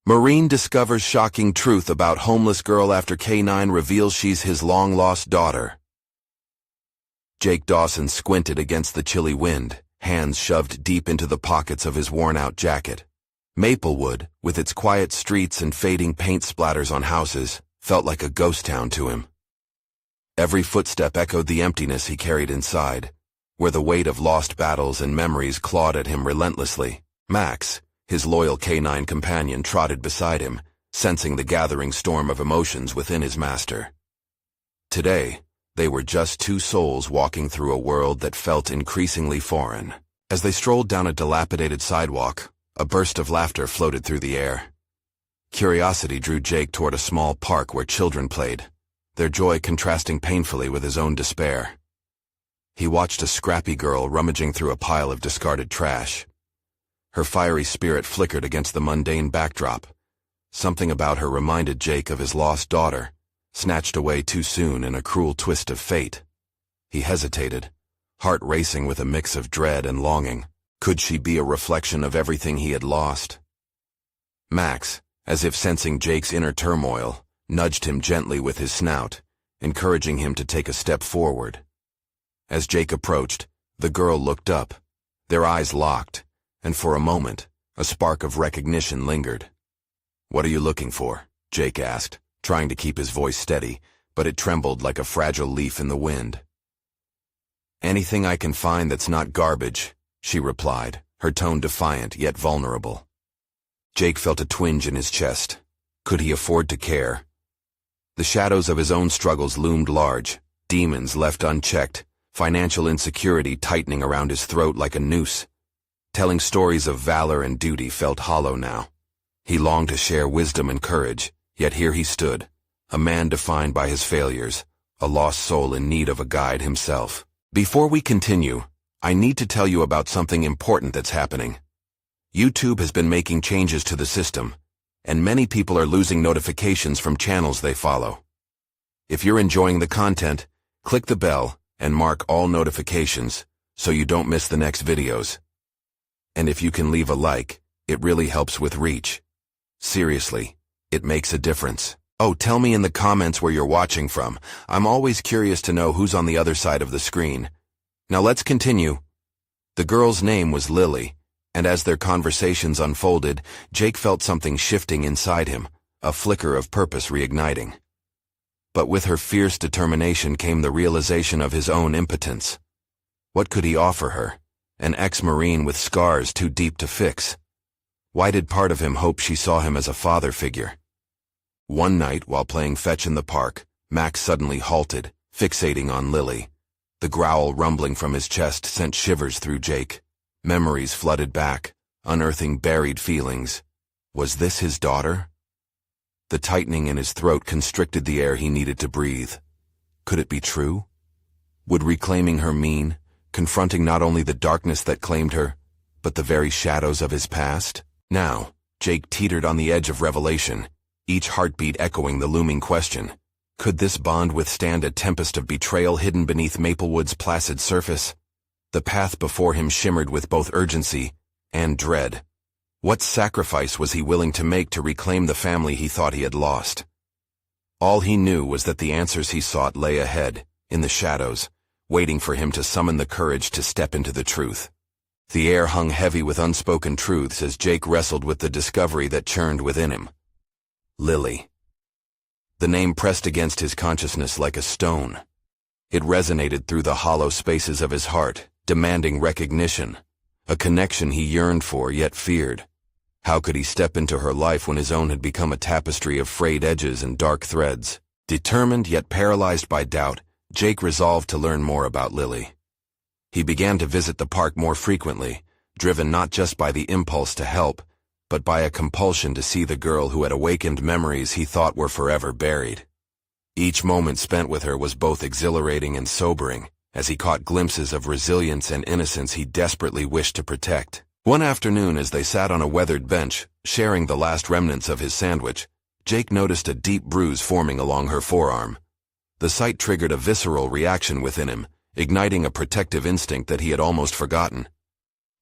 Marine discovers shocking truth about homeless girl after K9 reveals she's his long-lost daughter. Jake Dawson squinted against the chilly wind, hands shoved deep into the pockets of his worn-out jacket. Maplewood, with its quiet streets and fading paint splatters on houses, felt like a ghost town to him. Every footstep echoed the emptiness he carried inside, where the weight of lost battles and memories clawed at him relentlessly. Max, his loyal K9 companion, trotted beside him, sensing the gathering storm of emotions within his master. Today, they were just two souls walking through a world that felt increasingly foreign. As they strolled down a dilapidated sidewalk, a burst of laughter floated through the air. Curiosity drew Jake toward a small park where children played, their joy contrasting painfully with his own despair. He watched a scrappy girl rummaging through a pile of discarded trash. Her fiery spirit flickered against the mundane backdrop. Something about her reminded Jake of his lost daughter, snatched away too soon in a cruel twist of fate. He hesitated, heart racing with a mix of dread and longing. Could she be a reflection of everything he had lost? Max, as if sensing Jake's inner turmoil, nudged him gently with his snout, encouraging him to take a step forward. As Jake approached, the girl looked up. Their eyes locked, and for a moment, a spark of recognition lingered. "What are you looking for?" Jake asked, trying to keep his voice steady, but it trembled like a fragile leaf in the wind. "Anything I can find that's not garbage," she replied, her tone defiant yet vulnerable. Jake felt a twinge in his chest. Could he afford to care? The shadows of his own struggles loomed large, demons left unchecked, financial insecurity tightening around his throat like a noose. Telling stories of valor and duty felt hollow now. He longed to share wisdom and courage, yet here he stood, a man defined by his failures, a lost soul in need of a guide himself. Before we continue, I need to tell you about something important that's happening. YouTube has been making changes to the system, and many people are losing notifications from channels they follow. If you're enjoying the content, click the bell and mark all notifications so you don't miss the next videos. And if you can leave a like, it really helps with reach. Seriously, it makes a difference. Oh, tell me in the comments where you're watching from. I'm always curious to know who's on the other side of the screen. Now let's continue. The girl's name was Lily, and as their conversations unfolded, Jake felt something shifting inside him, a flicker of purpose reigniting. But with her fierce determination came the realization of his own impotence. What could he offer her? An ex-Marine with scars too deep to fix. Why did part of him hope she saw him as a father figure? One night, while playing fetch in the park, Max suddenly halted, fixating on Lily. The growl rumbling from his chest sent shivers through Jake. Memories flooded back, unearthing buried feelings. Was this his daughter? The tightening in his throat constricted the air he needed to breathe. Could it be true? Would reclaiming her mean, confronting not only the darkness that claimed her, but the very shadows of his past? Now, Jake teetered on the edge of revelation, each heartbeat echoing the looming question. Could this bond withstand a tempest of betrayal hidden beneath Maplewood's placid surface? The path before him shimmered with both urgency and dread. What sacrifice was he willing to make to reclaim the family he thought he had lost? All he knew was that the answers he sought lay ahead, in the shadows, waiting for him to summon the courage to step into the truth. The air hung heavy with unspoken truths as Jake wrestled with the discovery that churned within him. Lily. The name pressed against his consciousness like a stone. It resonated through the hollow spaces of his heart, demanding recognition, a connection he yearned for yet feared. How could he step into her life when his own had become a tapestry of frayed edges and dark threads? Determined yet paralyzed by doubt, Jake resolved to learn more about Lily. He began to visit the park more frequently, driven not just by the impulse to help, but by a compulsion to see the girl who had awakened memories he thought were forever buried. Each moment spent with her was both exhilarating and sobering, as he caught glimpses of resilience and innocence he desperately wished to protect. One afternoon, as they sat on a weathered bench, sharing the last remnants of his sandwich, Jake noticed a deep bruise forming along her forearm. The sight triggered a visceral reaction within him, igniting a protective instinct that he had almost forgotten.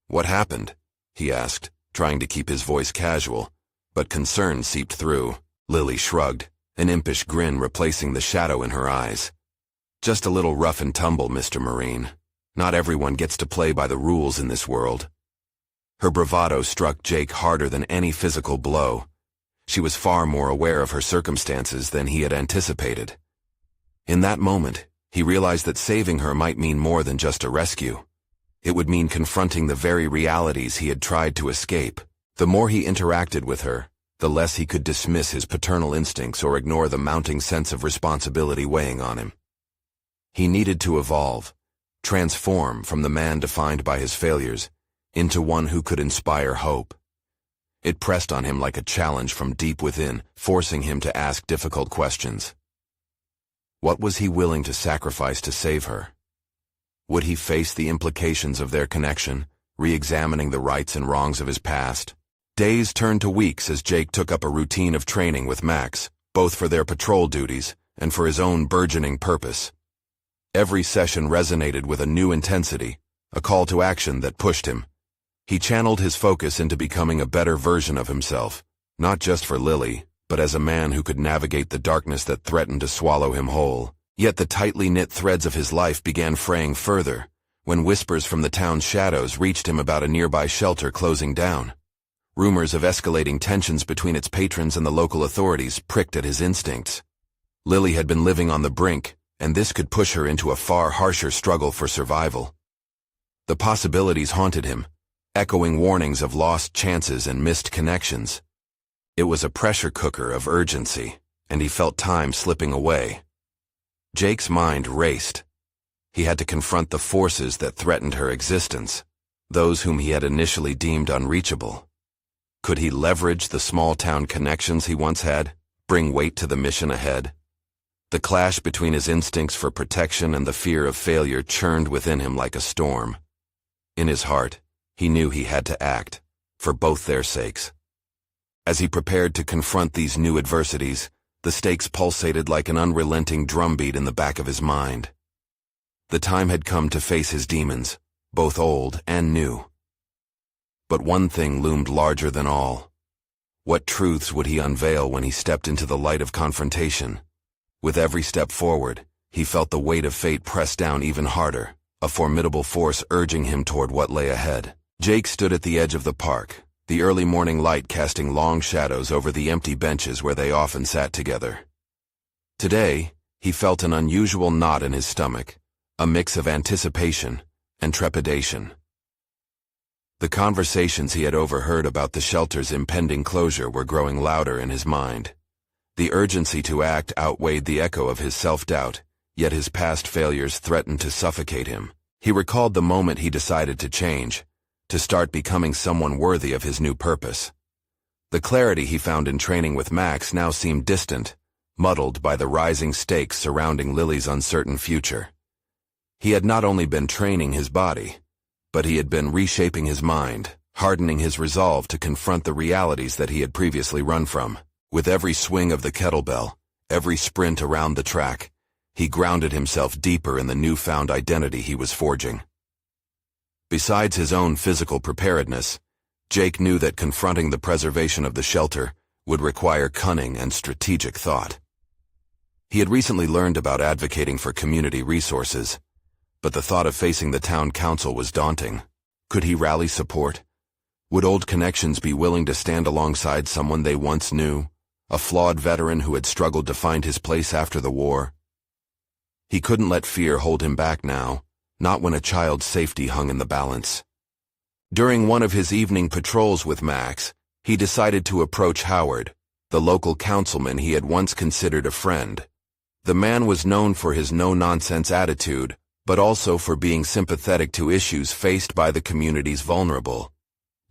"What happened?" he asked, trying to keep his voice casual, but concern seeped through. Lily shrugged, an impish grin replacing the shadow in her eyes. Just a little rough and tumble, Mr. Marine. Not everyone gets to play by the rules in this world. Her bravado struck Jake harder than any physical blow. She was far more aware of her circumstances than he had anticipated. In that moment, he realized that saving her might mean more than just a rescue. It would mean confronting the very realities he had tried to escape. The more he interacted with her, the less he could dismiss his paternal instincts or ignore the mounting sense of responsibility weighing on him. He needed to evolve, transform from the man defined by his failures into one who could inspire hope. It pressed on him like a challenge from deep within, forcing him to ask difficult questions. What was he willing to sacrifice to save her? Would he face the implications of their connection, re-examining the rights and wrongs of his past? Days turned to weeks as Jake took up a routine of training with Max, both for their patrol duties and for his own burgeoning purpose. Every session resonated with a new intensity, a call to action that pushed him. He channeled his focus into becoming a better version of himself, not just for Lily, but as a man who could navigate the darkness that threatened to swallow him whole. Yet the tightly knit threads of his life began fraying further, when whispers from the town's shadows reached him about a nearby shelter closing down. Rumors of escalating tensions between its patrons and the local authorities pricked at his instincts. Lily had been living on the brink, and this could push her into a far harsher struggle for survival. The possibilities haunted him, echoing warnings of lost chances and missed connections. It was a pressure cooker of urgency, and he felt time slipping away. Jake's mind raced. He had to confront the forces that threatened her existence, those whom he had initially deemed unreachable. Could he leverage the small-town connections he once had, bring weight to the mission ahead? The clash between his instincts for protection and the fear of failure churned within him like a storm. In his heart, he knew he had to act, for both their sakes. As he prepared to confront these new adversities, the stakes pulsated like an unrelenting drumbeat in the back of his mind. The time had come to face his demons, both old and new. But one thing loomed larger than all. What truths would he unveil when he stepped into the light of confrontation? With every step forward, he felt the weight of fate press down even harder, a formidable force urging him toward what lay ahead. Jake stood at the edge of the park, the early morning light casting long shadows over the empty benches where they often sat together. Today, he felt an unusual knot in his stomach, a mix of anticipation and trepidation. The conversations he had overheard about the shelter's impending closure were growing louder in his mind. The urgency to act outweighed the echo of his self-doubt, yet his past failures threatened to suffocate him. He recalled the moment he decided to change, to start becoming someone worthy of his new purpose. The clarity he found in training with Max now seemed distant, muddled by the rising stakes surrounding Lily's uncertain future. He had not only been training his body, but he had been reshaping his mind, hardening his resolve to confront the realities that he had previously run from. With every swing of the kettlebell, every sprint around the track, he grounded himself deeper in the newfound identity he was forging. Besides his own physical preparedness, Jake knew that confronting the preservation of the shelter would require cunning and strategic thought. He had recently learned about advocating for community resources, but the thought of facing the town council was daunting. Could he rally support? Would old connections be willing to stand alongside someone they once knew, a flawed veteran who had struggled to find his place after the war? He couldn't let fear hold him back now, not when a child's safety hung in the balance. During one of his evening patrols with Max, he decided to approach Howard, the local councilman he had once considered a friend. The man was known for his no-nonsense attitude, but also for being sympathetic to issues faced by the community's vulnerable.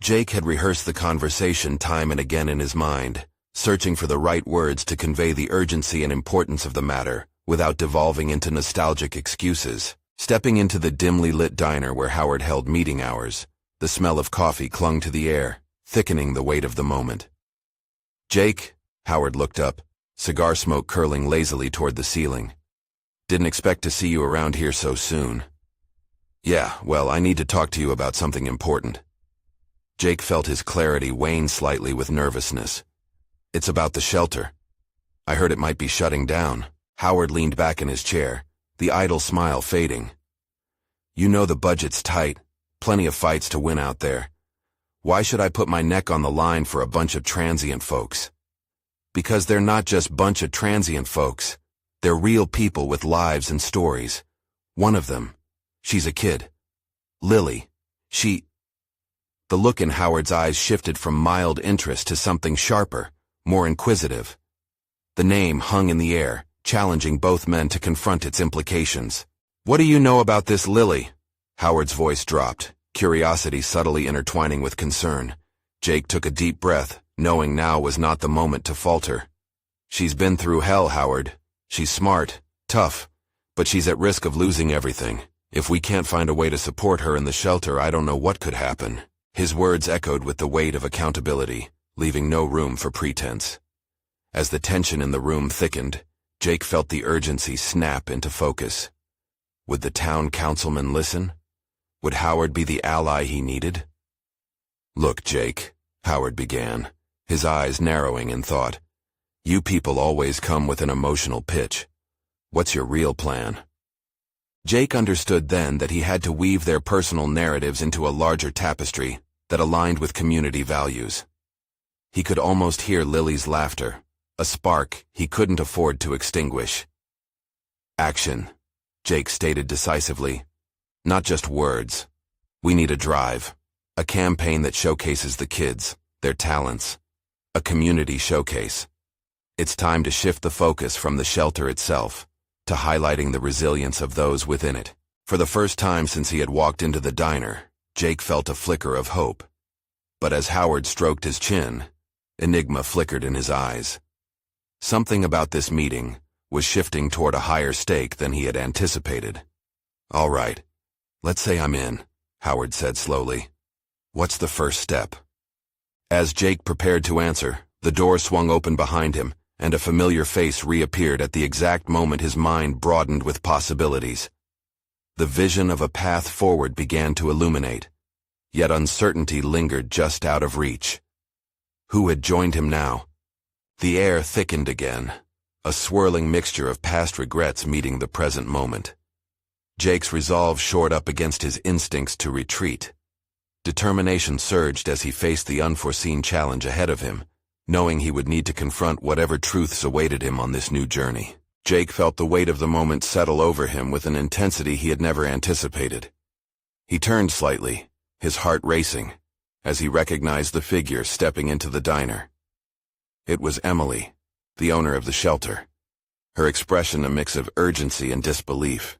Jake had rehearsed the conversation time and again in his mind, searching for the right words to convey the urgency and importance of the matter, without devolving into nostalgic excuses. Stepping into the dimly lit diner where Howard held meeting hours, the smell of coffee clung to the air, thickening the weight of the moment. "Jake," Howard looked up, cigar smoke curling lazily toward the ceiling. "Didn't expect to see you around here so soon." "Yeah, well, I need to talk to you about something important." Jake felt his clarity wane slightly with nervousness, It's about the shelter. I heard it might be shutting down. Howard leaned back in his chair, the idle smile fading. You know the budget's tight, plenty of fights to win out there. Why should I put my neck on the line for a bunch of transient folks? Because they're not just bunch of transient folks. They're real people with lives and stories. One of them, she's a kid. Lily. The look in Howard's eyes shifted from mild interest to something sharper, more inquisitive. The name hung in the air, challenging both men to confront its implications. What do you know about this Lily? Howard's voice dropped, curiosity subtly intertwining with concern. Jake took a deep breath, knowing now was not the moment to falter. She's been through hell, Howard. She's smart, tough, but she's at risk of losing everything. If we can't find a way to support her in the shelter, I don't know what could happen. His words echoed with the weight of accountability, leaving no room for pretense. As the tension in the room thickened, Jake felt the urgency snap into focus. Would the town councilman listen? Would Howard be the ally he needed? Look, Jake, Howard began, his eyes narrowing in thought. You people always come with an emotional pitch. What's your real plan? Jake understood then that he had to weave their personal narratives into a larger tapestry that aligned with community values. He could almost hear Lily's laughter, a spark he couldn't afford to extinguish. Action, Jake stated decisively. Not just words. We need a drive, a campaign that showcases the kids, their talents, a community showcase. It's time to shift the focus from the shelter itself to highlighting the resilience of those within it. For the first time since he had walked into the diner, Jake felt a flicker of hope. But as Howard stroked his chin, enigma flickered in his eyes. Something about this meeting was shifting toward a higher stake than he had anticipated. All right, let's say I'm in, Howard said slowly. What's the first step? As Jake prepared to answer, the door swung open behind him, and a familiar face reappeared at the exact moment his mind broadened with possibilities. The vision of a path forward began to illuminate, yet uncertainty lingered just out of reach. Who had joined him now? The air thickened again, a swirling mixture of past regrets meeting the present moment. Jake's resolve shored up against his instincts to retreat. Determination surged as he faced the unforeseen challenge ahead of him, knowing he would need to confront whatever truths awaited him on this new journey. Jake felt the weight of the moment settle over him with an intensity he had never anticipated. He turned slightly, his heart racing, as he recognized the figure stepping into the diner. It was Emily, the owner of the shelter, her expression a mix of urgency and disbelief.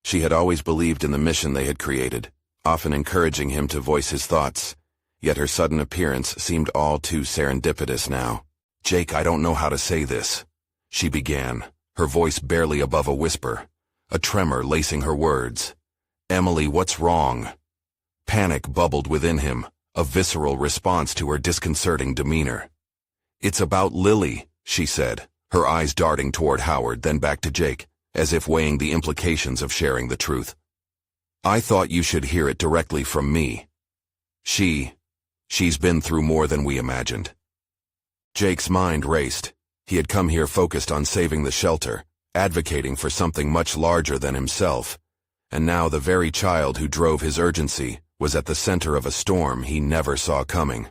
She had always believed in the mission they had created, often encouraging him to voice his thoughts, yet her sudden appearance seemed all too serendipitous now. Jake, I don't know how to say this, she began, her voice barely above a whisper, a tremor lacing her words. Emily, what's wrong? Panic bubbled within him, a visceral response to her disconcerting demeanor. It's about Lily, she said, her eyes darting toward Howard, then back to Jake, as if weighing the implications of sharing the truth. I thought you should hear it directly from me. She's been through more than we imagined. Jake's mind raced. He had come here focused on saving the shelter, advocating for something much larger than himself, and now the very child who drove his urgency was at the center of a storm he never saw coming.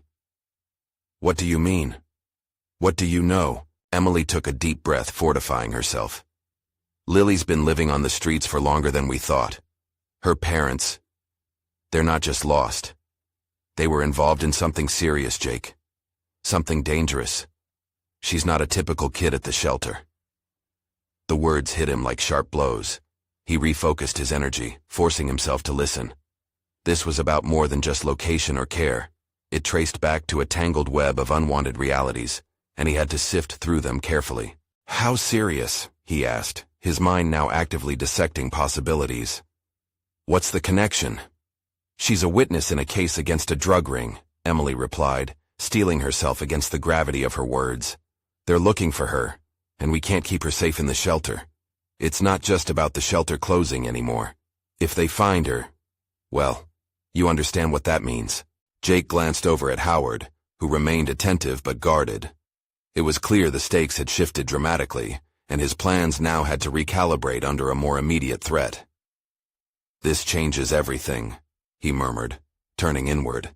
What do you mean? What do you know? Emily took a deep breath, fortifying herself. Lily's been living on the streets for longer than we thought. Her parents, they're not just lost. They were involved in something serious, Jake. Something dangerous. She's not a typical kid at the shelter. The words hit him like sharp blows. He refocused his energy, forcing himself to listen. This was about more than just location or care. It traced back to a tangled web of unwanted realities, and he had to sift through them carefully. How serious? He asked, his mind now actively dissecting possibilities. What's the connection? She's a witness in a case against a drug ring, Emily replied, steeling herself against the gravity of her words. They're looking for her, and we can't keep her safe in the shelter. It's not just about the shelter closing anymore. If they find her, well, you understand what that means. Jake glanced over at Howard, who remained attentive but guarded. It was clear the stakes had shifted dramatically, and his plans now had to recalibrate under a more immediate threat. "This changes everything," he murmured, turning inward.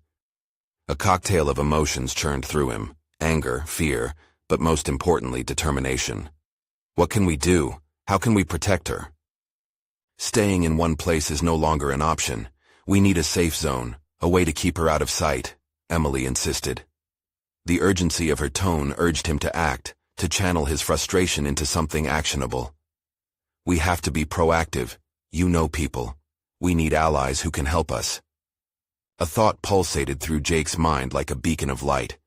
A cocktail of emotions churned through him: anger, fear, but most importantly, determination. What can we do? How can we protect her? Staying in one place is no longer an option. We need a safe zone, a way to keep her out of sight, Emily insisted. The urgency of her tone urged him to act, to channel his frustration into something actionable. "We have to be proactive. You know people. We need allies who can help us." A thought pulsated through Jake's mind like a beacon of light.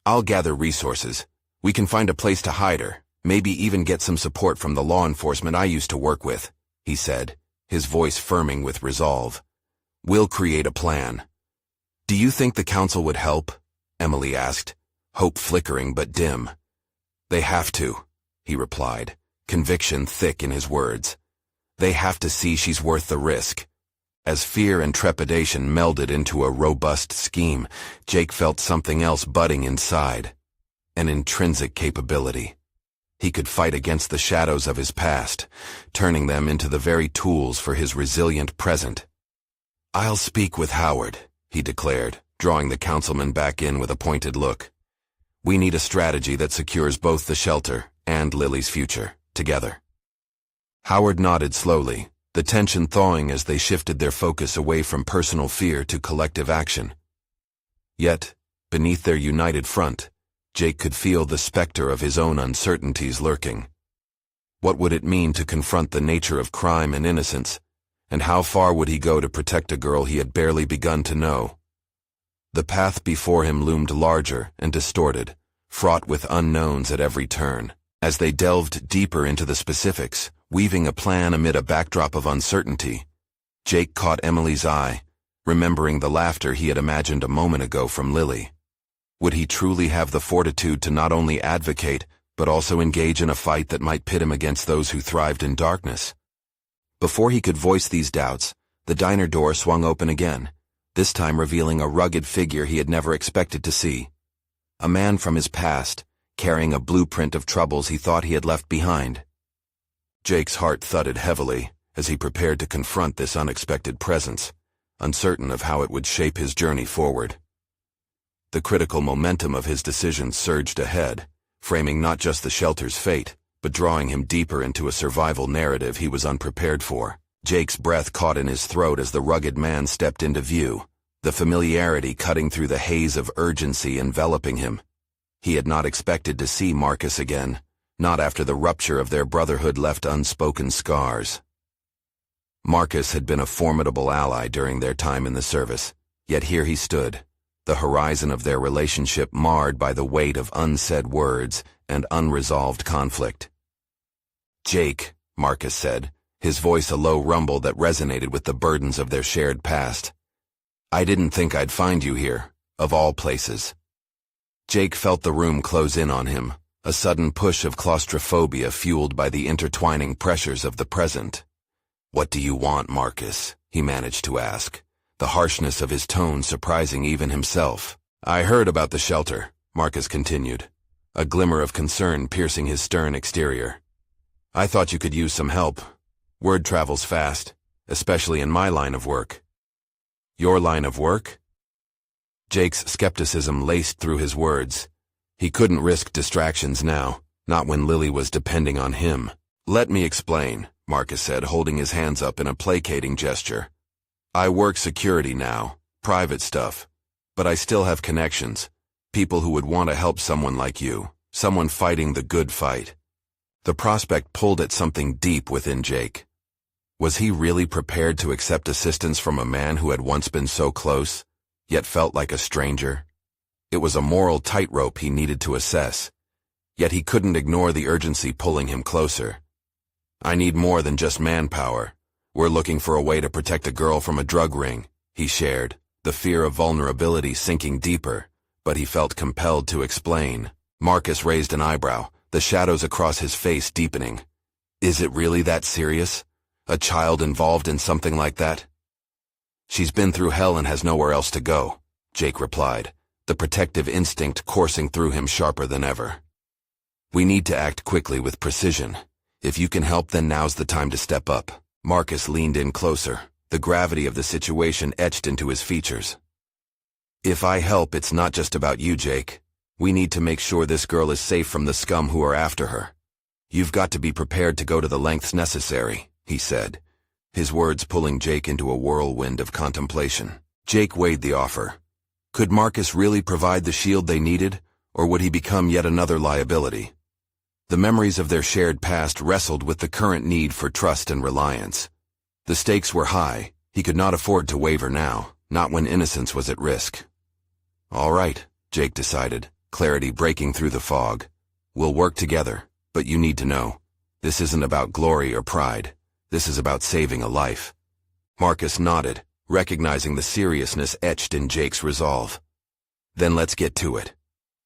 "I'll gather resources. We can find a place to hide her, maybe even get some support from the law enforcement I used to work with," he said, his voice firming with resolve. "We'll create a plan." "Do you think the council would help?" Emily asked, hope flickering but dim. "They have to," he replied, conviction thick in his words. "They have to see she's worth the risk." As fear and trepidation melded into a robust scheme, Jake felt something else budding inside. An intrinsic capability. He could fight against the shadows of his past, turning them into the very tools for his resilient present. "I'll speak with Howard," he declared, drawing the councilman back in with a pointed look. "We need a strategy that secures both the shelter and Lily's future, together." Howard nodded slowly, the tension thawing as they shifted their focus away from personal fear to collective action. Yet, beneath their united front, Jake could feel the specter of his own uncertainties lurking. What would it mean to confront the nature of crime and innocence, and how far would he go to protect a girl he had barely begun to know? The path before him loomed larger and distorted, fraught with unknowns at every turn. As they delved deeper into the specifics, weaving a plan amid a backdrop of uncertainty, Jake caught Emily's eye, remembering the laughter he had imagined a moment ago from Lily. Would he truly have the fortitude to not only advocate, but also engage in a fight that might pit him against those who thrived in darkness? Before he could voice these doubts, the diner door swung open again, this time revealing a rugged figure he had never expected to see. A man from his past, carrying a blueprint of troubles he thought he had left behind. Jake's heart thudded heavily as he prepared to confront this unexpected presence, uncertain of how it would shape his journey forward. The critical momentum of his decision surged ahead, framing not just the shelter's fate, but drawing him deeper into a survival narrative he was unprepared for. Jake's breath caught in his throat as the rugged man stepped into view, the familiarity cutting through the haze of urgency enveloping him. He had not expected to see Marcus again, not after the rupture of their brotherhood left unspoken scars. Marcus had been a formidable ally during their time in the service, yet here he stood, the horizon of their relationship marred by the weight of unsaid words and unresolved conflict. "Jake," Marcus said, his voice a low rumble that resonated with the burdens of their shared past. "I didn't think I'd find you here, of all places." Jake felt the room close in on him, a sudden push of claustrophobia fueled by the intertwining pressures of the present. "What do you want, Marcus?" he managed to ask, the harshness of his tone surprising even himself. "I heard about the shelter," Marcus continued, a glimmer of concern piercing his stern exterior. "I thought you could use some help. Word travels fast, especially in my line of work." "Your line of work?" Jake's skepticism laced through his words. He couldn't risk distractions now, not when Lily was depending on him. "Let me explain," Marcus said, holding his hands up in a placating gesture. "I work security now, private stuff, but I still have connections, people who would want to help someone like you, someone fighting the good fight." The prospect pulled at something deep within Jake. Was he really prepared to accept assistance from a man who had once been so close, yet felt like a stranger? It was a moral tightrope he needed to assess, yet he couldn't ignore the urgency pulling him closer. "I need more than just manpower. We're looking for a way to protect a girl from a drug ring," he shared, the fear of vulnerability sinking deeper, but he felt compelled to explain. Marcus raised an eyebrow, the shadows across his face deepening. "Is it really that serious? A child involved in something like that?" "She's been through hell and has nowhere else to go," Jake replied, the protective instinct coursing through him sharper than ever. We need to act quickly with precision. If you can help, then now's the time to step up. Marcus leaned in closer, the gravity of the situation etched into his features. If I help, it's not just about you, Jake. We need to make sure this girl is safe from the scum who are after her. You've got to be prepared to go to the lengths necessary, he said, his words pulling Jake into a whirlwind of contemplation. Jake weighed the offer. Could Marcus really provide the shield they needed, or would he become yet another liability? The memories of their shared past wrestled with the current need for trust and reliance. The stakes were high. He could not afford to waver now, not when innocence was at risk. All right, Jake decided, clarity breaking through the fog. We'll work together, but you need to know, this isn't about glory or pride. This is about saving a life. Marcus nodded, recognizing the seriousness etched in Jake's resolve. Then let's get to it.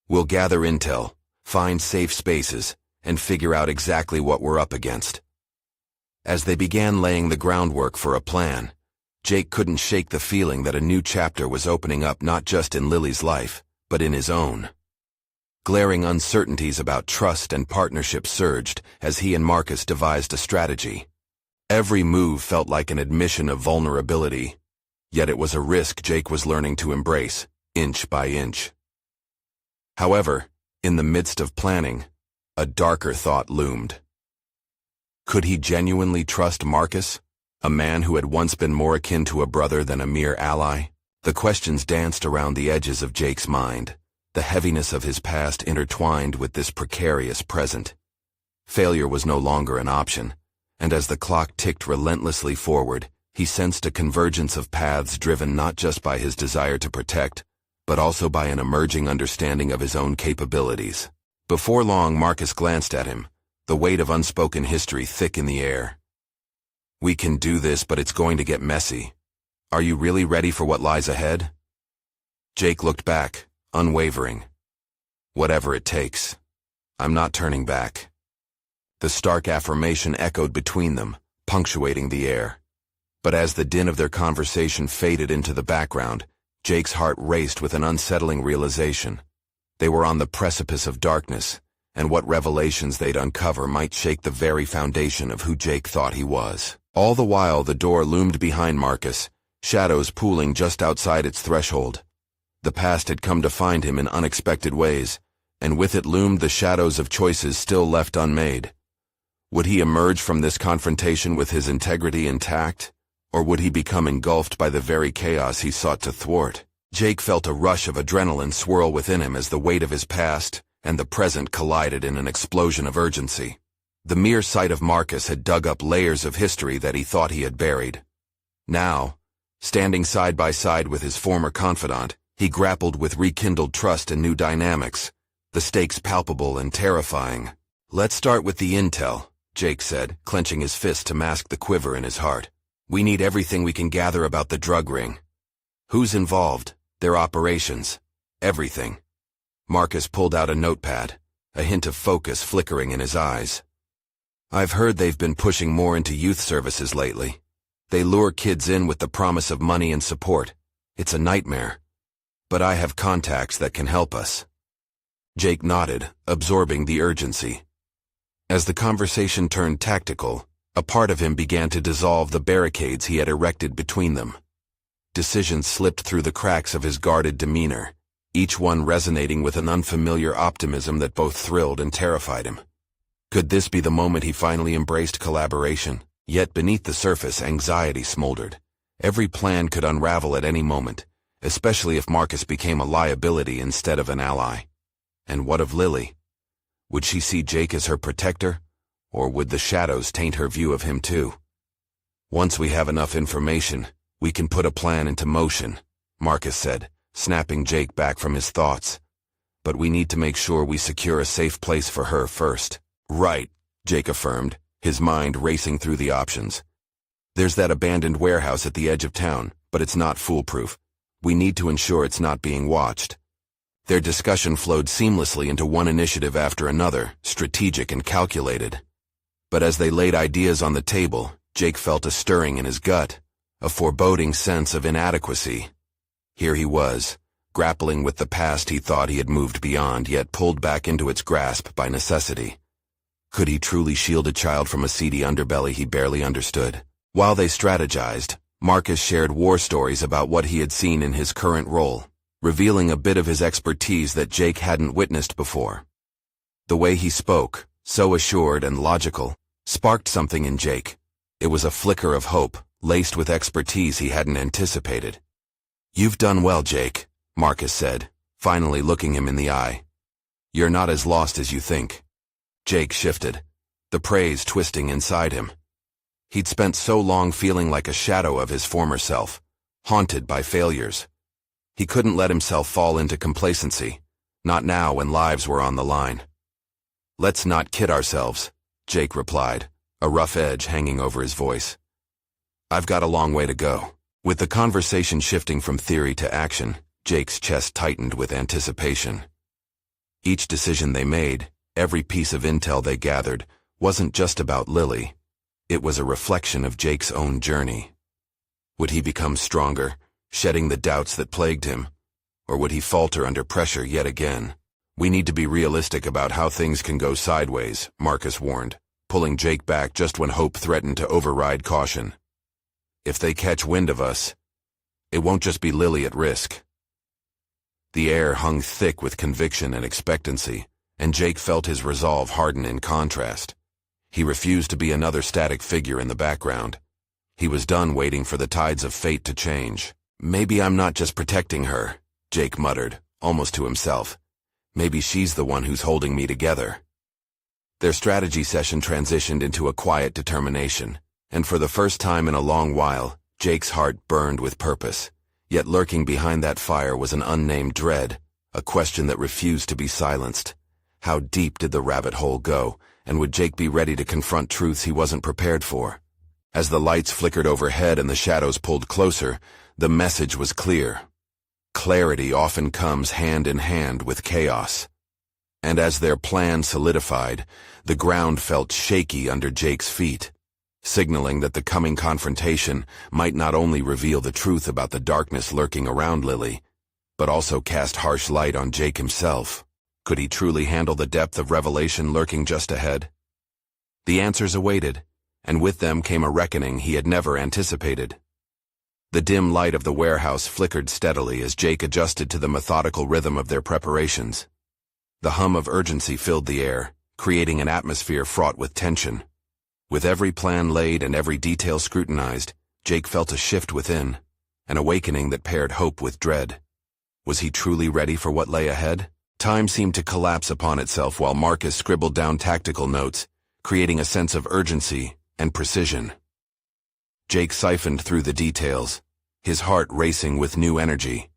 We'll gather intel, find safe spaces, and figure out exactly what we're up against. As they began laying the groundwork for a plan, Jake couldn't shake the feeling that a new chapter was opening up not just in Lily's life, but in his own. Glaring uncertainties about trust and partnership surged as he and Marcus devised a strategy. Every move felt like an admission of vulnerability, yet it was a risk Jake was learning to embrace, inch by inch. However, in the midst of planning, a darker thought loomed. Could he genuinely trust Marcus, a man who had once been more akin to a brother than a mere ally? The questions danced around the edges of Jake's mind, the heaviness of his past intertwined with this precarious present. Failure was no longer an option, and as the clock ticked relentlessly forward, he sensed a convergence of paths driven not just by his desire to protect, but also by an emerging understanding of his own capabilities. Before long, Marcus glanced at him, the weight of unspoken history thick in the air. We can do this, but it's going to get messy. Are you really ready for what lies ahead? Jake looked back, unwavering. Whatever it takes. I'm not turning back. The stark affirmation echoed between them, punctuating the air. But as the din of their conversation faded into the background, Jake's heart raced with an unsettling realization. They were on the precipice of darkness, and what revelations they'd uncover might shake the very foundation of who Jake thought he was. All the while, the door loomed behind Marcus, shadows pooling just outside its threshold. The past had come to find him in unexpected ways, and with it loomed the shadows of choices still left unmade. Would he emerge from this confrontation with his integrity intact, or would he become engulfed by the very chaos he sought to thwart? Jake felt a rush of adrenaline swirl within him as the weight of his past and the present collided in an explosion of urgency. The mere sight of Marcus had dug up layers of history that he thought he had buried. Now, standing side by side with his former confidant, he grappled with rekindled trust and new dynamics, the stakes palpable and terrifying. Let's start with the intel, Jake said, clenching his fist to mask the quiver in his heart. We need everything we can gather about the drug ring. Who's involved, their operations, everything. Marcus pulled out a notepad, a hint of focus flickering in his eyes. I've heard they've been pushing more into youth services lately. They lure kids in with the promise of money and support. It's a nightmare. But I have contacts that can help us. Jake nodded, absorbing the urgency. As the conversation turned tactical, a part of him began to dissolve the barricades he had erected between them. Decisions slipped through the cracks of his guarded demeanor, each one resonating with an unfamiliar optimism that both thrilled and terrified him. Could this be the moment he finally embraced collaboration? Yet beneath the surface, anxiety smoldered. Every plan could unravel at any moment, especially if Marcus became a liability instead of an ally. And what of Lily? Would she see Jake as her protector, or would the shadows taint her view of him too? Once we have enough information, we can put a plan into motion, Marcus said, snapping Jake back from his thoughts. But we need to make sure we secure a safe place for her first. Right, Jake affirmed, his mind racing through the options. There's that abandoned warehouse at the edge of town, but it's not foolproof. We need to ensure it's not being watched. Their discussion flowed seamlessly into one initiative after another, strategic and calculated. But as they laid ideas on the table, Jake felt a stirring in his gut, a foreboding sense of inadequacy. Here he was, grappling with the past he thought he had moved beyond, yet pulled back into its grasp by necessity. Could he truly shield a child from a seedy underbelly he barely understood? While they strategized, Marcus shared war stories about what he had seen in his current role, revealing a bit of his expertise that Jake hadn't witnessed before. The way he spoke, so assured and logical, sparked something in Jake. It was a flicker of hope, laced with expertise he hadn't anticipated. "You've done well, Jake," Marcus said, finally looking him in the eye. "You're not as lost as you think." Jake shifted, the praise twisting inside him. He'd spent so long feeling like a shadow of his former self, haunted by failures. He couldn't let himself fall into complacency, not now when lives were on the line. "Let's not kid ourselves," Jake replied, a rough edge hanging over his voice. "I've got a long way to go." With the conversation shifting from theory to action, Jake's chest tightened with anticipation. Each decision they made, every piece of intel they gathered, wasn't just about Lily. It was a reflection of Jake's own journey. Would he become stronger, shedding the doubts that plagued him? Or would he falter under pressure yet again? "We need to be realistic about how things can go sideways," Marcus warned, pulling Jake back just when hope threatened to override caution. "If they catch wind of us, it won't just be Lily at risk." The air hung thick with conviction and expectancy, and Jake felt his resolve harden in contrast. He refused to be another static figure in the background. He was done waiting for the tides of fate to change. "Maybe I'm not just protecting her," Jake muttered, almost to himself. "Maybe she's the one who's holding me together." Their strategy session transitioned into a quiet determination, and for the first time in a long while, Jake's heart burned with purpose. Yet lurking behind that fire was an unnamed dread, a question that refused to be silenced. How deep did the rabbit hole go, and would Jake be ready to confront truths he wasn't prepared for? As the lights flickered overhead and the shadows pulled closer, the message was clear. Clarity often comes hand in hand with chaos. And as their plan solidified, the ground felt shaky under Jake's feet, signaling that the coming confrontation might not only reveal the truth about the darkness lurking around Lily, but also cast harsh light on Jake himself. Could he truly handle the depth of revelation lurking just ahead? The answers awaited, and with them came a reckoning he had never anticipated. The dim light of the warehouse flickered steadily as Jake adjusted to the methodical rhythm of their preparations. The hum of urgency filled the air, creating an atmosphere fraught with tension. With every plan laid and every detail scrutinized, Jake felt a shift within, an awakening that paired hope with dread. Was he truly ready for what lay ahead? Time seemed to collapse upon itself while Marcus scribbled down tactical notes, creating a sense of urgency and precision. Jake siphoned through the details, his heart racing with new energy.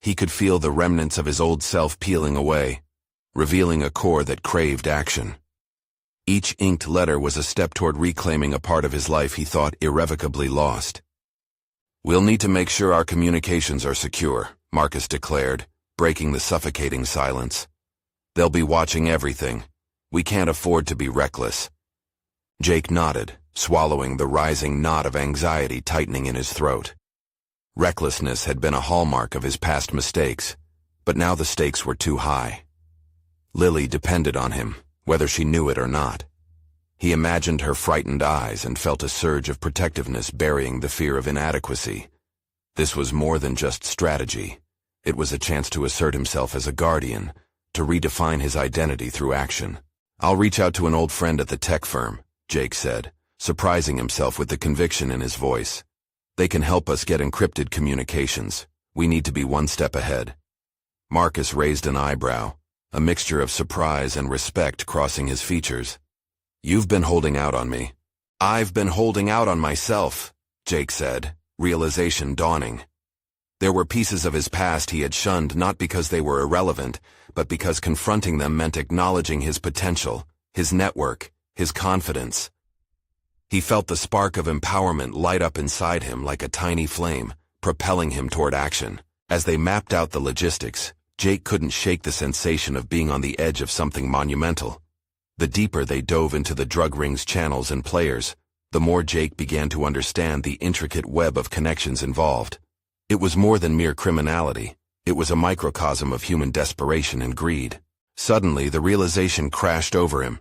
He could feel the remnants of his old self peeling away, revealing a core that craved action. Each inked letter was a step toward reclaiming a part of his life he thought irrevocably lost. "We'll need to make sure our communications are secure," Marcus declared, breaking the suffocating silence. "They'll be watching everything. We can't afford to be reckless." Jake nodded, swallowing the rising knot of anxiety tightening in his throat. Recklessness had been a hallmark of his past mistakes, but now the stakes were too high. Lily depended on him, whether she knew it or not. He imagined her frightened eyes and felt a surge of protectiveness burying the fear of inadequacy. This was more than just strategy. It was a chance to assert himself as a guardian, to redefine his identity through action. "I'll reach out to an old friend at the tech firm," Jake said, surprising himself with the conviction in his voice. "They can help us get encrypted communications. We need to be one step ahead." Marcus raised an eyebrow, a mixture of surprise and respect crossing his features. "You've been holding out on me." "I've been holding out on myself," Jake said, realization dawning. There were pieces of his past he had shunned not because they were irrelevant, but because confronting them meant acknowledging his potential, his network, his confidence. He felt the spark of empowerment light up inside him like a tiny flame, propelling him toward action. As they mapped out the logistics, Jake couldn't shake the sensation of being on the edge of something monumental. The deeper they dove into the drug ring's channels and players, the more Jake began to understand the intricate web of connections involved. It was more than mere criminality. It was a microcosm of human desperation and greed. Suddenly, the realization crashed over him.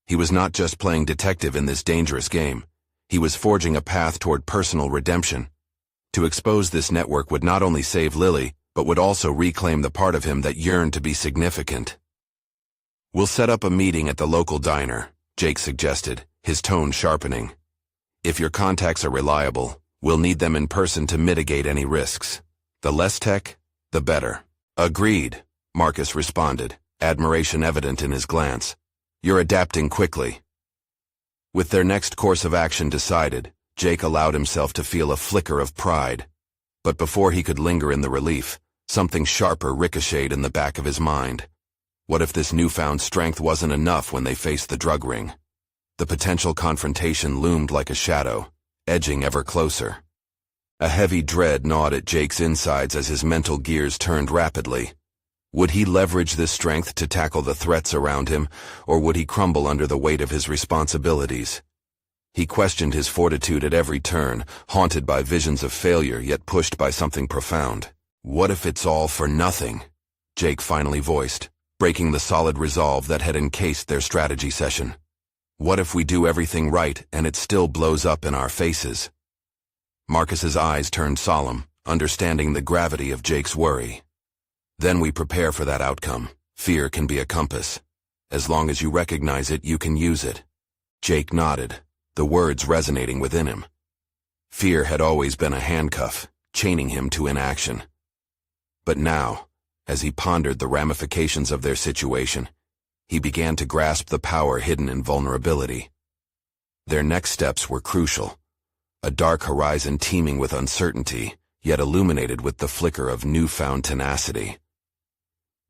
He was not just playing detective in this dangerous game. He was forging a path toward personal redemption. To expose this network would not only save Lily, but would also reclaim the part of him that yearned to be significant. "We'll set up a meeting at the local diner," Jake suggested, his tone sharpening. "If your contacts are reliable, we'll need them in person to mitigate any risks. The less tech, the better." "Agreed," Marcus responded, admiration evident in his glance. "You're adapting quickly." With their next course of action decided, Jake allowed himself to feel a flicker of pride. But before he could linger in the relief, something sharper ricocheted in the back of his mind. What if this newfound strength wasn't enough when they faced the drug ring? The potential confrontation loomed like a shadow, edging ever closer. A heavy dread gnawed at Jake's insides as his mental gears turned rapidly. Would he leverage this strength to tackle the threats around him, or would he crumble under the weight of his responsibilities? He questioned his fortitude at every turn, haunted by visions of failure yet pushed by something profound. "What if it's all for nothing?" Jake finally voiced, breaking the solid resolve that had encased their strategy session. "What if we do everything right and it still blows up in our faces?" Marcus's eyes turned solemn, understanding the gravity of Jake's worry. "Then we prepare for that outcome. Fear can be a compass. As long as you recognize it, you can use it." Jake nodded, the words resonating within him. Fear had always been a handcuff, chaining him to inaction. But now, as he pondered the ramifications of their situation, he began to grasp the power hidden in vulnerability. Their next steps were crucial. A dark horizon teeming with uncertainty, yet illuminated with the flicker of newfound tenacity.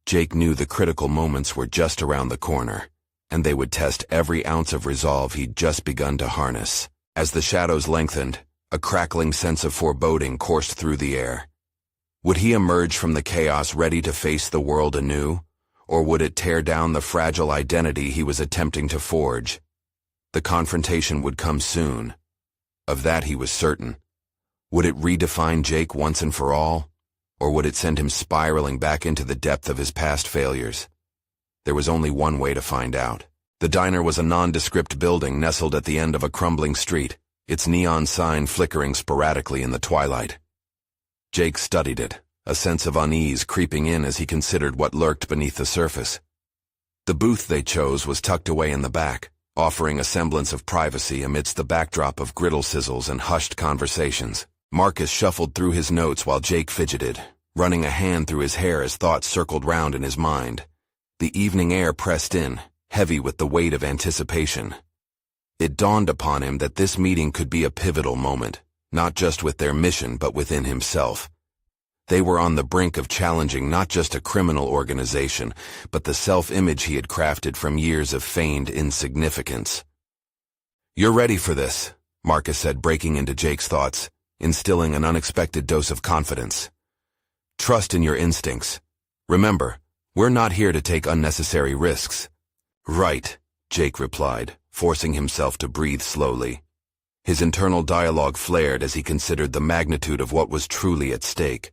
Jake knew the critical moments were just around the corner, and they would test every ounce of resolve he'd just begun to harness. As the shadows lengthened, a crackling sense of foreboding coursed through the air. Would he emerge from the chaos ready to face the world anew, or would it tear down the fragile identity he was attempting to forge? The confrontation would come soon. Of that he was certain. Would it redefine Jake once and for all, or would it send him spiraling back into the depth of his past failures? There was only one way to find out. The diner was a nondescript building nestled at the end of a crumbling street, its neon sign flickering sporadically in the twilight. Jake studied it, a sense of unease creeping in as he considered what lurked beneath the surface. The booth they chose was tucked away in the back, offering a semblance of privacy amidst the backdrop of griddle sizzles and hushed conversations. Marcus shuffled through his notes while Jake fidgeted, running a hand through his hair as thoughts circled round in his mind. The evening air pressed in, heavy with the weight of anticipation. It dawned upon him that this meeting could be a pivotal moment, not just with their mission but within himself. They were on the brink of challenging not just a criminal organization, but the self-image he had crafted from years of feigned insignificance. "You're ready for this," Marcus said, breaking into Jake's thoughts, instilling an unexpected dose of confidence. "Trust in your instincts. Remember, we're not here to take unnecessary risks." "Right," Jake replied, forcing himself to breathe slowly. His internal dialogue flared as he considered the magnitude of what was truly at stake.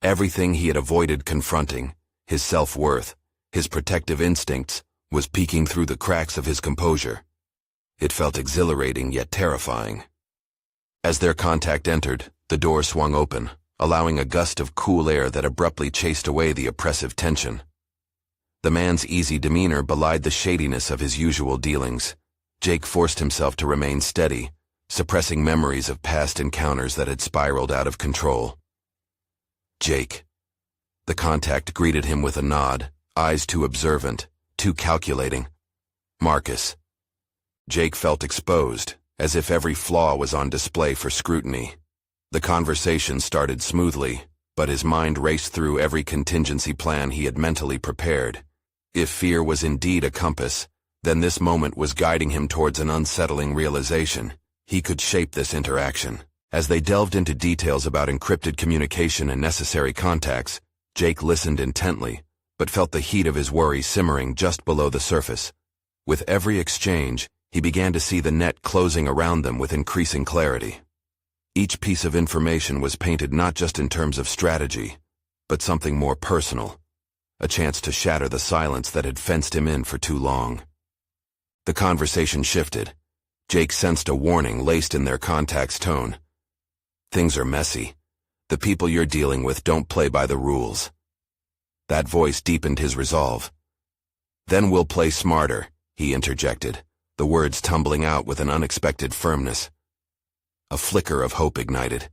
Everything he had avoided confronting, his self-worth, his protective instincts, was peeking through the cracks of his composure. It felt exhilarating yet terrifying. As their contact entered, the door swung open, allowing a gust of cool air that abruptly chased away the oppressive tension. The man's easy demeanor belied the shadiness of his usual dealings. Jake forced himself to remain steady, suppressing memories of past encounters that had spiraled out of control. "Jake." The contact greeted him with a nod, eyes too observant, too calculating. "Marcus." Jake felt exposed, as if every flaw was on display for scrutiny. The conversation started smoothly, but his mind raced through every contingency plan he had mentally prepared. If fear was indeed a compass, then this moment was guiding him towards an unsettling realization. He could shape this interaction. As they delved into details about encrypted communication and necessary contacts, Jake listened intently, but felt the heat of his worry simmering just below the surface. With every exchange, he began to see the net closing around them with increasing clarity. Each piece of information was painted not just in terms of strategy, but something more personal, a chance to shatter the silence that had fenced him in for too long. The conversation shifted. Jake sensed a warning laced in their contact's tone. Things are messy. The people you're dealing with don't play by the rules. That voice deepened his resolve. Then we'll play smarter, he interjected, the words tumbling out with an unexpected firmness. A flicker of hope ignited.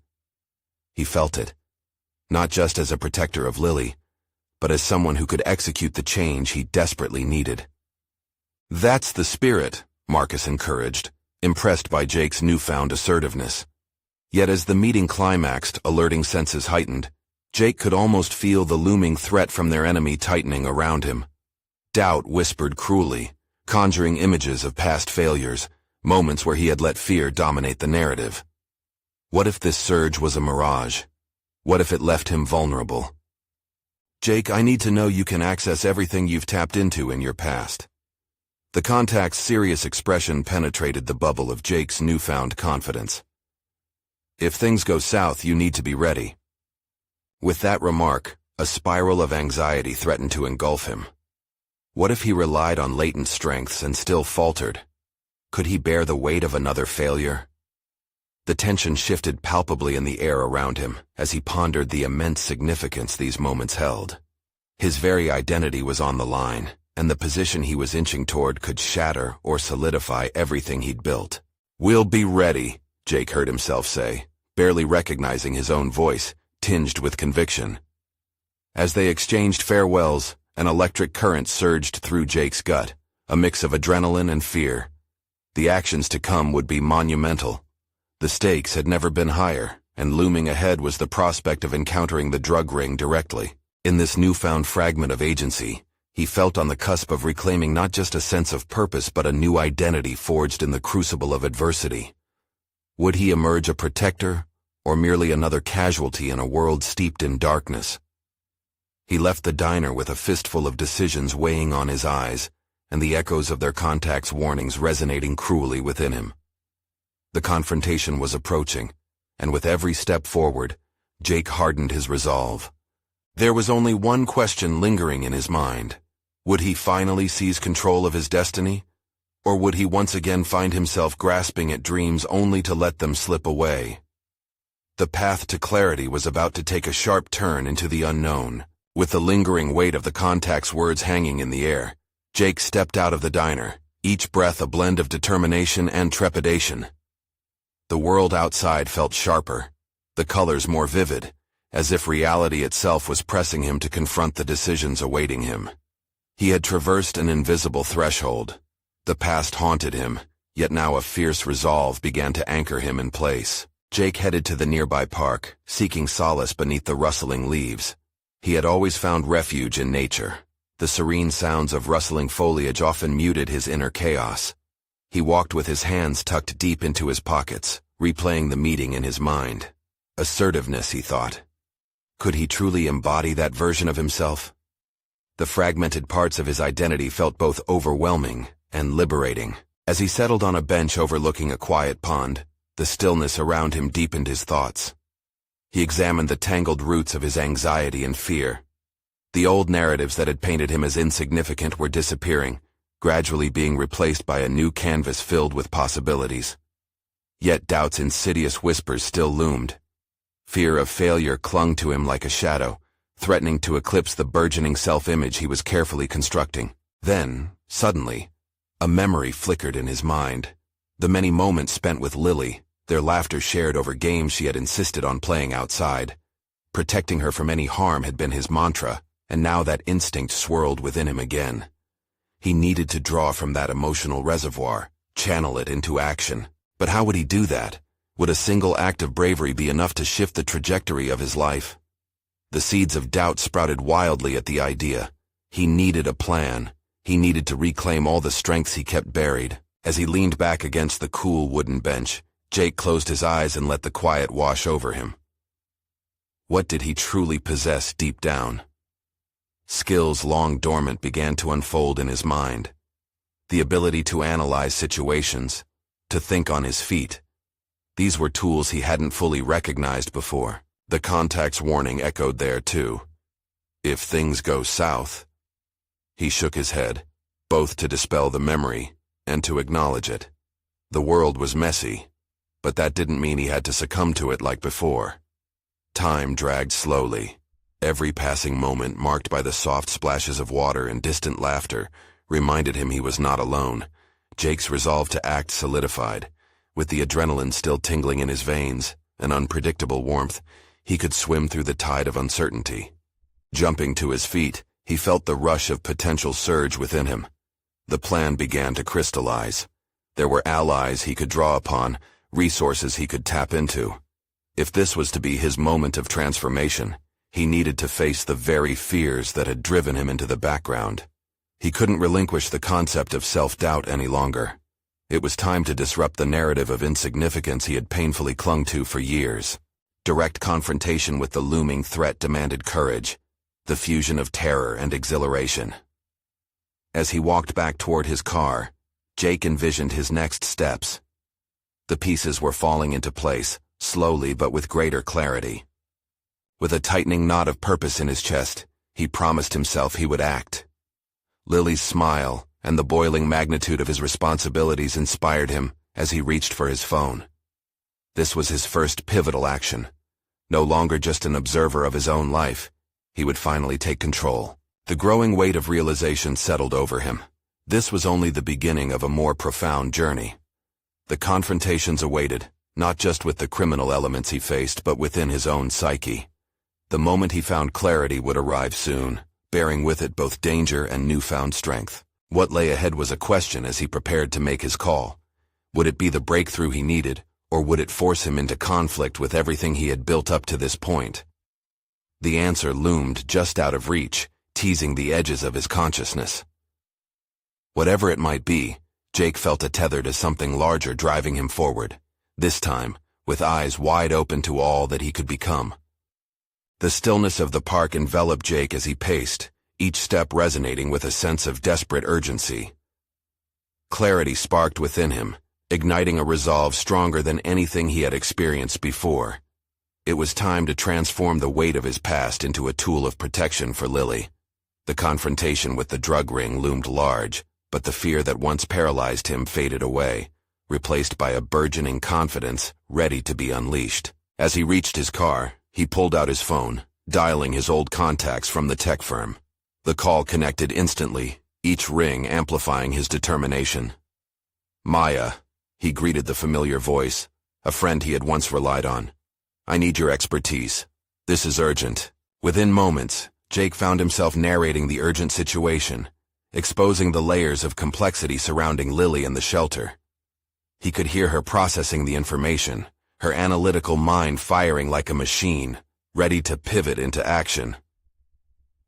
He felt it, not just as a protector of Lily, but as someone who could execute the change he desperately needed. That's the spirit, Marcus encouraged, impressed by Jake's newfound assertiveness. Yet as the meeting climaxed, alerting senses heightened, Jake could almost feel the looming threat from their enemy tightening around him. Doubt whispered cruelly, conjuring images of past failures, moments where he had let fear dominate the narrative. What if this surge was a mirage? What if it left him vulnerable? Jake, I need to know you can access everything you've tapped into in your past. The contact's serious expression penetrated the bubble of Jake's newfound confidence. If things go south, you need to be ready. With that remark, a spiral of anxiety threatened to engulf him. What if he relied on latent strengths and still faltered? Could he bear the weight of another failure? The tension shifted palpably in the air around him as he pondered the immense significance these moments held. His very identity was on the line, and the position he was inching toward could shatter or solidify everything he'd built. We'll be ready, Jake heard himself say, barely recognizing his own voice, tinged with conviction. As they exchanged farewells, an electric current surged through Jake's gut, a mix of adrenaline and fear. The actions to come would be monumental. The stakes had never been higher, and looming ahead was the prospect of encountering the drug ring directly. In this newfound fragment of agency, he felt on the cusp of reclaiming not just a sense of purpose but a new identity forged in the crucible of adversity. Would he emerge a protector, or merely another casualty in a world steeped in darkness? He left the diner with a fistful of decisions weighing on his eyes, and the echoes of their contact's warnings resonating cruelly within him. The confrontation was approaching, and with every step forward, Jake hardened his resolve. There was only one question lingering in his mind. Would he finally seize control of his destiny? Or would he once again find himself grasping at dreams only to let them slip away? The path to clarity was about to take a sharp turn into the unknown. With the lingering weight of the contact's words hanging in the air, Jake stepped out of the diner, each breath a blend of determination and trepidation. The world outside felt sharper, the colors more vivid, as if reality itself was pressing him to confront the decisions awaiting him. He had traversed an invisible threshold. The past haunted him, yet now a fierce resolve began to anchor him in place. Jake headed to the nearby park, seeking solace beneath the rustling leaves. He had always found refuge in nature. The serene sounds of rustling foliage often muted his inner chaos. He walked with his hands tucked deep into his pockets, replaying the meeting in his mind. Assertiveness, he thought. Could he truly embody that version of himself? The fragmented parts of his identity felt both overwhelming and liberating. As he settled on a bench overlooking a quiet pond, the stillness around him deepened his thoughts. He examined the tangled roots of his anxiety and fear. The old narratives that had painted him as insignificant were disappearing, gradually being replaced by a new canvas filled with possibilities. Yet doubt's insidious whispers still loomed. Fear of failure clung to him like a shadow, threatening to eclipse the burgeoning self-image he was carefully constructing. Then, suddenly, a memory flickered in his mind. The many moments spent with Lily, their laughter shared over games she had insisted on playing outside. Protecting her from any harm had been his mantra, and now that instinct swirled within him again. He needed to draw from that emotional reservoir, channel it into action. But how would he do that? Would a single act of bravery be enough to shift the trajectory of his life? The seeds of doubt sprouted wildly at the idea. He needed a plan. He needed to reclaim all the strengths he kept buried. As he leaned back against the cool wooden bench, Jake closed his eyes and let the quiet wash over him. What did he truly possess deep down? Skills long dormant began to unfold in his mind. The ability to analyze situations, to think on his feet. These were tools he hadn't fully recognized before. The contact's warning echoed there too. If things go south. He shook his head, both to dispel the memory and to acknowledge it. The world was messy, but that didn't mean he had to succumb to it like before. Time dragged slowly. Every passing moment, marked by the soft splashes of water and distant laughter, reminded him he was not alone. Jake's resolve to act solidified. With the adrenaline still tingling in his veins, an unpredictable warmth, he could swim through the tide of uncertainty. Jumping to his feet, he felt the rush of potential surge within him. The plan began to crystallize. There were allies he could draw upon, resources he could tap into. If this was to be his moment of transformation, he needed to face the very fears that had driven him into the background. He couldn't relinquish the concept of self-doubt any longer. It was time to disrupt the narrative of insignificance he had painfully clung to for years. Direct confrontation with the looming threat demanded courage, the fusion of terror and exhilaration. As he walked back toward his car, Jake envisioned his next steps. The pieces were falling into place, slowly but with greater clarity. With a tightening knot of purpose in his chest, he promised himself he would act. Lily's smile and the boiling magnitude of his responsibilities inspired him as he reached for his phone. This was his first pivotal action. No longer just an observer of his own life, he would finally take control. The growing weight of realization settled over him. This was only the beginning of a more profound journey. The confrontations awaited, not just with the criminal elements he faced, but within his own psyche. The moment he found clarity would arrive soon, bearing with it both danger and newfound strength. What lay ahead was a question as he prepared to make his call. Would it be the breakthrough he needed, or would it force him into conflict with everything he had built up to this point? The answer loomed just out of reach, teasing the edges of his consciousness. Whatever it might be, Jake felt a tether to something larger driving him forward, this time with eyes wide open to all that he could become. The stillness of the park enveloped Jake as he paced, each step resonating with a sense of desperate urgency. Clarity sparked within him, igniting a resolve stronger than anything he had experienced before. It was time to transform the weight of his past into a tool of protection for Lily. The confrontation with the drug ring loomed large, but the fear that once paralyzed him faded away, replaced by a burgeoning confidence ready to be unleashed. As he reached his car, he pulled out his phone, dialing his old contacts from the tech firm. The call connected instantly, each ring amplifying his determination. "Maya," he greeted the familiar voice, a friend he had once relied on. "I need your expertise. This is urgent." Within moments, Jake found himself narrating the urgent situation, exposing the layers of complexity surrounding Lily and the shelter. He could hear her processing the information, her analytical mind firing like a machine, ready to pivot into action.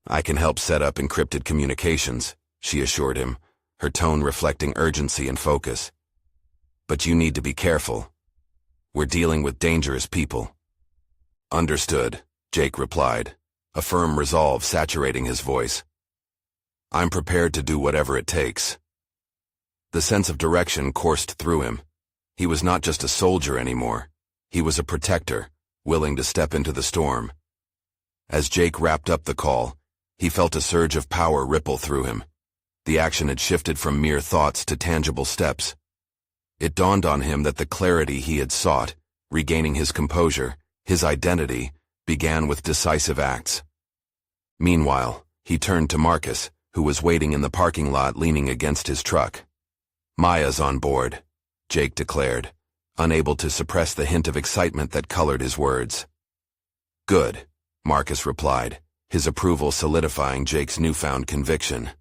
"I can help set up encrypted communications," she assured him, her tone reflecting urgency and focus. "But you need to be careful. We're dealing with dangerous people." "Understood," Jake replied, a firm resolve saturating his voice. "I'm prepared to do whatever it takes." The sense of direction coursed through him. He was not just a soldier anymore. He was a protector, willing to step into the storm. As Jake wrapped up the call, he felt a surge of power ripple through him. The action had shifted from mere thoughts to tangible steps. It dawned on him that the clarity he had sought, regaining his composure, his identity, began with decisive acts. Meanwhile, he turned to Marcus, who was waiting in the parking lot leaning against his truck. "Maya's on board," Jake declared, unable to suppress the hint of excitement that colored his words. "Good," Marcus replied, his approval solidifying Jake's newfound conviction.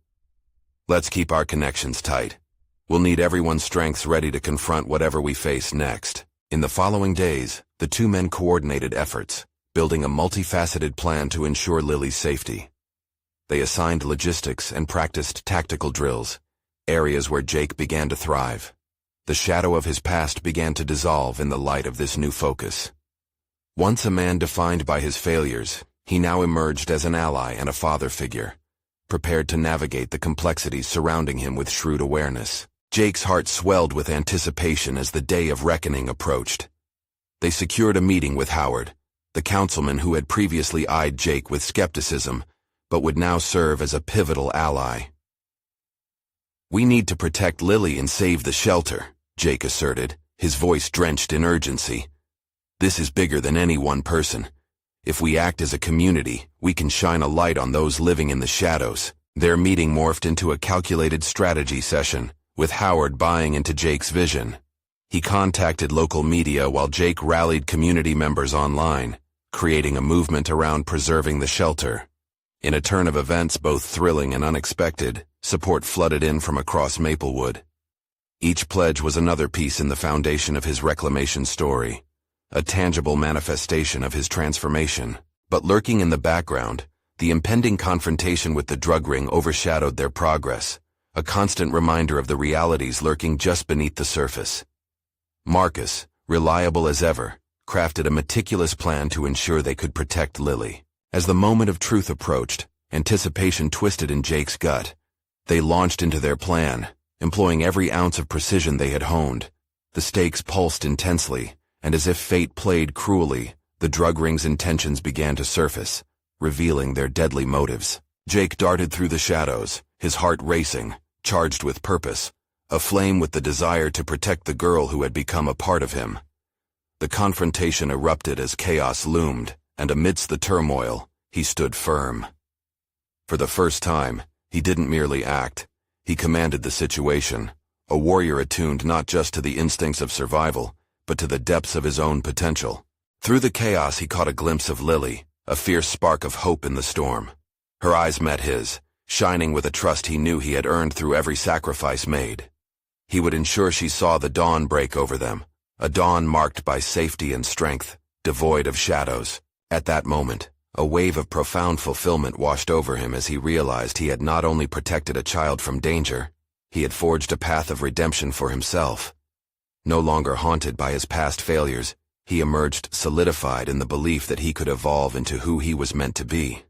"Let's keep our connections tight. We'll need everyone's strengths ready to confront whatever we face next." In the following days, the two men coordinated efforts, building a multifaceted plan to ensure Lily's safety. They assigned logistics and practiced tactical drills, areas where Jake began to thrive. The shadow of his past began to dissolve in the light of this new focus. Once a man defined by his failures, he now emerged as an ally and a father figure, prepared to navigate the complexities surrounding him with shrewd awareness. Jake's heart swelled with anticipation as the day of reckoning approached. They secured a meeting with Howard, the councilman who had previously eyed Jake with skepticism, but would now serve as a pivotal ally. "We need to protect Lily and save the shelter," Jake asserted, his voice drenched in urgency. "This is bigger than any one person. If we act as a community, we can shine a light on those living in the shadows." Their meeting morphed into a calculated strategy session, with Howard buying into Jake's vision. He contacted local media while Jake rallied community members online, creating a movement around preserving the shelter. In a turn of events both thrilling and unexpected, support flooded in from across Maplewood. Each pledge was another piece in the foundation of his reclamation story, a tangible manifestation of his transformation. But lurking in the background, the impending confrontation with the drug ring overshadowed their progress, a constant reminder of the realities lurking just beneath the surface. Marcus, reliable as ever, crafted a meticulous plan to ensure they could protect Lily. As the moment of truth approached, anticipation twisted in Jake's gut. They launched into their plan, employing every ounce of precision they had honed. The stakes pulsed intensely, and as if fate played cruelly, the drug ring's intentions began to surface, revealing their deadly motives. Jake darted through the shadows, his heart racing, charged with purpose, aflame with the desire to protect the girl who had become a part of him. The confrontation erupted as chaos loomed, and amidst the turmoil, he stood firm. For the first time, he didn't merely act. He commanded the situation, a warrior attuned not just to the instincts of survival, but to the depths of his own potential. Through the chaos he caught a glimpse of Lily, a fierce spark of hope in the storm. Her eyes met his, shining with a trust he knew he had earned through every sacrifice made. He would ensure she saw the dawn break over them, a dawn marked by safety and strength, devoid of shadows. At that moment, a wave of profound fulfillment washed over him as he realized he had not only protected a child from danger, he had forged a path of redemption for himself. No longer haunted by his past failures, he emerged solidified in the belief that he could evolve into who he was meant to be.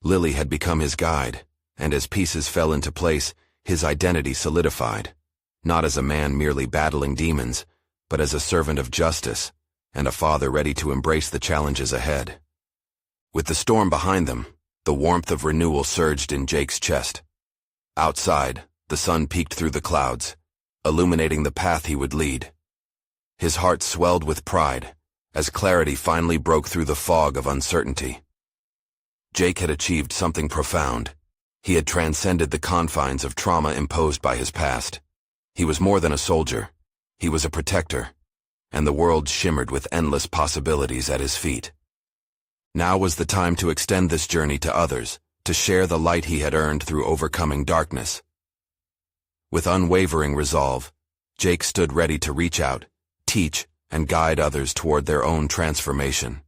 Lily had become his guide, and as pieces fell into place, his identity solidified, not as a man merely battling demons, but as a servant of justice, and a father ready to embrace the challenges ahead. With the storm behind them, the warmth of renewal surged in Jake's chest. Outside, the sun peeked through the clouds, illuminating the path he would lead. His heart swelled with pride, as clarity finally broke through the fog of uncertainty. Jake had achieved something profound. He had transcended the confines of trauma imposed by his past. He was more than a soldier. He was a protector, and the world shimmered with endless possibilities at his feet. Now was the time to extend this journey to others, to share the light he had earned through overcoming darkness. With unwavering resolve, Jake stood ready to reach out, teach, and guide others toward their own transformation.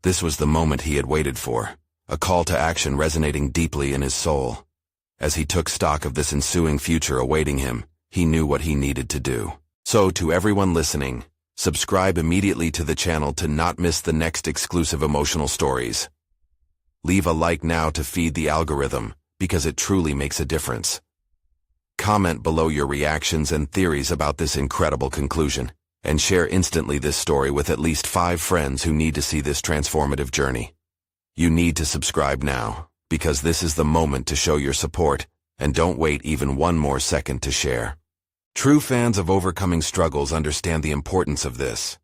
This was the moment he had waited for, a call to action resonating deeply in his soul. As he took stock of this ensuing future awaiting him, he knew what he needed to do. So, to everyone listening, subscribe immediately to the channel to not miss the next exclusive emotional stories. Leave a like now to feed the algorithm, because it truly makes a difference. Comment below your reactions and theories about this incredible conclusion, and share instantly this story with at least 5 friends who need to see this transformative journey. You need to subscribe now, because this is the moment to show your support, and don't wait even one more second to share. True fans of overcoming struggles understand the importance of this.